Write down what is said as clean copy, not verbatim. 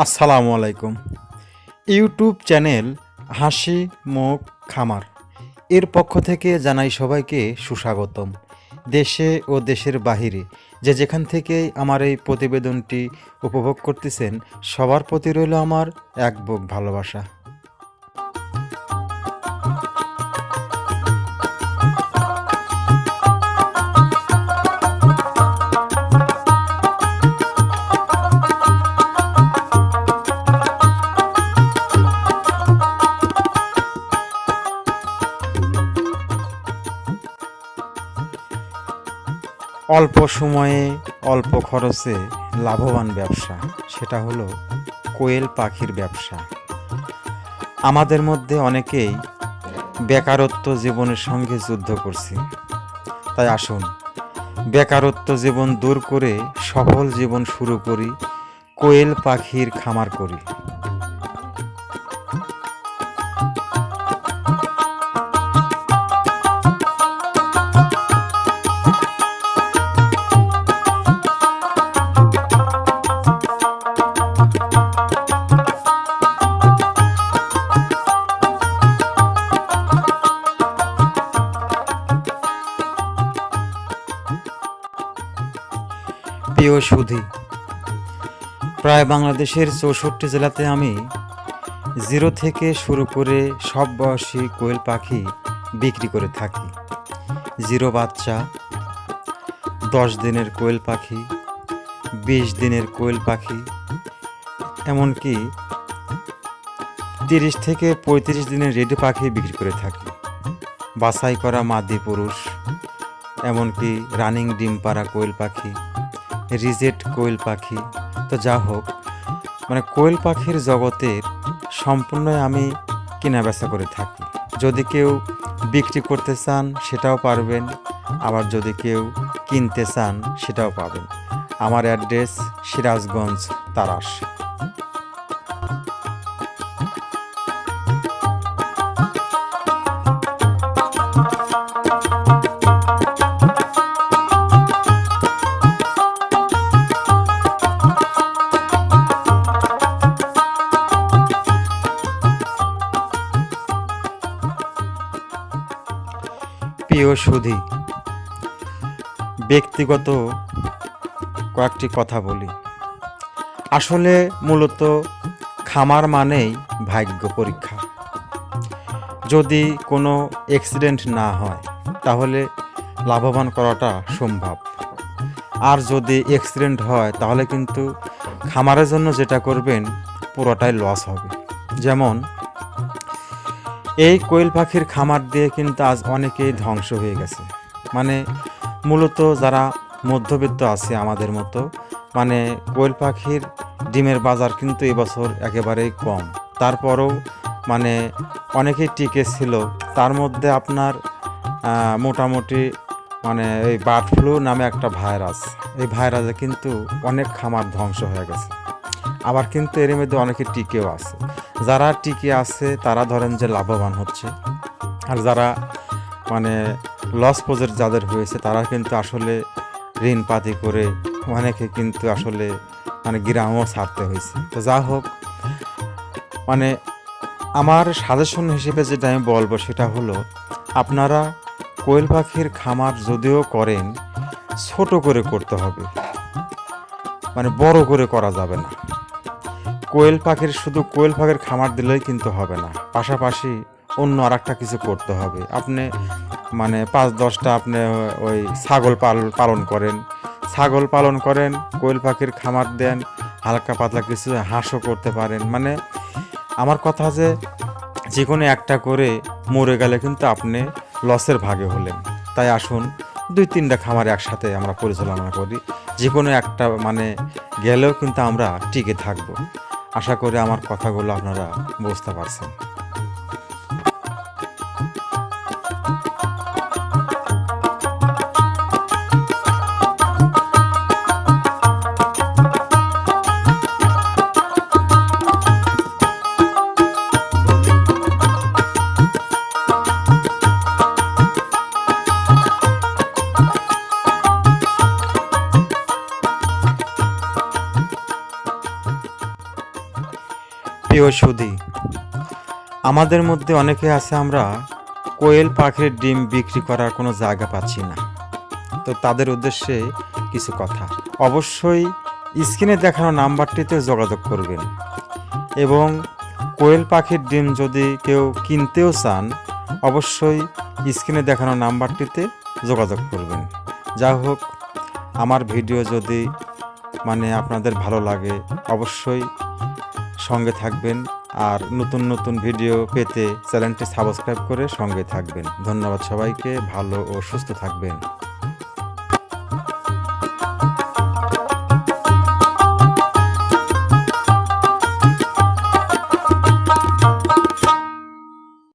আসসালামু আলাইকুম। YouTube channel হাসি মুখ খামার এর পক্ষ থেকে জানাই সবাইকে সুস্বাগতম। দেশে ও দেশের বাহিরে যে যেখান থেকেই আমার এই প্রতিবেদনটি উপভোগ করতেছেন, সবার প্রতি রইল আমার এক বুক ভালোবাসা। অল্প সময়ে অল্প খরচে লাভবান ব্যবসা, সেটা হলো কোয়েল পাখির ব্যবসা। আমাদের মধ্যে অনেকেই বেকারত্ব জীবনের সঙ্গে যুদ্ধ করছি, তাই আসুন বেকারত্ব জীবন দূর করে সফল জীবন শুরু করি, কোয়েল পাখির খামার করি। প্রিয় সুধী, প্রায় বাংলাদেশের ৬৪ জেলাতে আমি জিরো থেকে শুরু করে সব বয়সী কোয়েল পাখি বিক্রি করে থাকি। জিরো বাচ্চা, 10 দিনের কোয়েল পাখি, 20 দিনের কোয়েল পাখি, এমনকি 30 থেকে 35 দিনের রেডি পাখি বিক্রি করে থাকি। বাছাই করা মাদি পুরুষ, এমনকি রানিং ডিম পাড়া কোয়েল পাখি, রিজেট কোয়েল পাখি। তো যা হোক, মানে কোয়েল পাখির জগতের সম্পূর্ণই আমি কেনা বেচা করে থাকি। যদি কেউ বিক্রি করতে চান সেটাও পারবেন, আবার যদি কেউ কিনতে চান সেটাও পাবেন। আমার অ্যাড্রেস সিরাজগঞ্জ, তারাস। প্রিয় সুধী, ব্যক্তিগত কয়েকটি কথা বলি। আসলে মূলত খামার মানেই ভাগ্য পরীক্ষা। যদি কোনো অ্যাক্সিডেন্ট না হয় তাহলে লাভবান করাটা সম্ভব, আর যদি অ্যাক্সিডেন্ট হয় তাহলে কিন্তু খামারের জন্য যেটা করবেন পুরোটাই লস হবে। যেমন এই কোয়েল পাখির খামার দিয়ে কিন্তু আজ অনেকেই ধ্বংস হয়ে গেছে। মানে মূলত যারা মধ্যবিত্ত আছে আমাদের মতো, মানে কোয়েল পাখির ডিমের বাজার কিন্তু এবছর একেবারেই কম। তারপরেও মানে অনেকেই টিকে ছিল। তার মধ্যে আপনার মোটামুটি মানে এই বার্ড ফ্লু নামে একটা ভাইরাস, এই ভাইরাসে কিন্তু অনেক খামার ধ্বংস হয়ে গেছে। আবার কিন্তু এর মধ্যে অনেকে টিকেও আছে। যারা টিকে আছে তারা ধরেন যে লাভবান হচ্ছে, আর যারা মানে লস প্রজেক্ট যাদের হয়েছে তারা কিন্তু আসলে ঋণ পাতি করে অনেকে কিন্তু আসলে মানে গ্রামও ছাড়তে হয়েছে। তো যা হোক, মানে আমার সাজেশন হিসেবে যেটা আমি বলবো সেটা হলো, আপনারা কোয়েল পাখির খামার যদিও করেন ছোট করে করতে হবে, মানে বড় করে করা যাবে না। কোয়েল পাখির শুধু কোয়েল পাখির খামার দিলেই কিন্তু হবে না, পাশাপাশি অন্য আর একটা কিছু করতে হবে। আপনি মানে 5-10টা আপনি ওই ছাগল পালন করেন, কোয়েল পাখির খামার দেন, হালকা পাতলা কিছু হাঁসও করতে পারেন। মানে আমার কথা যে কোনো একটা করে মরে গেলে কিন্তু আপনি লসের ভাগে হলেন। তাই আসুন 2-3টা খামার একসাথে আমরা পরিচালনা করি, যে কোনো একটা মানে গেলেও কিন্তু আমরা টিকে থাকবো। আশা করি আমার কথাগুলো আপনারা বুঝতে পারছেন। প্রিয় সুধী, আমাদের মধ্যে অনেকে আছে আমরা কোয়েল পাখির ডিম বিক্রি করার কোনো জায়গা পাচ্ছি না। তো তাদের উদ্দেশ্যে কিছু কথা। অবশ্যই স্ক্রিনে দেখানো নাম্বারটিতে যোগাযোগ করবেন এবং কোয়েল পাখির ডিম যদি কেউ কিনতেও চান অবশ্যই স্ক্রিনে দেখানো নাম্বারটিতে যোগাযোগ করবেন। যা হোক, আমার ভিডিও যদি আপনাদের ভালো লাগে অবশ্যই সঙ্গে থাকবেন, আর নতুন নতুন ভিডিও পেতে চ্যানেলটি সাবস্ক্রাইব করে সঙ্গে থাকবেন। ধন্যবাদ সবাইকে, ভালো ও সুস্থ থাকবেন।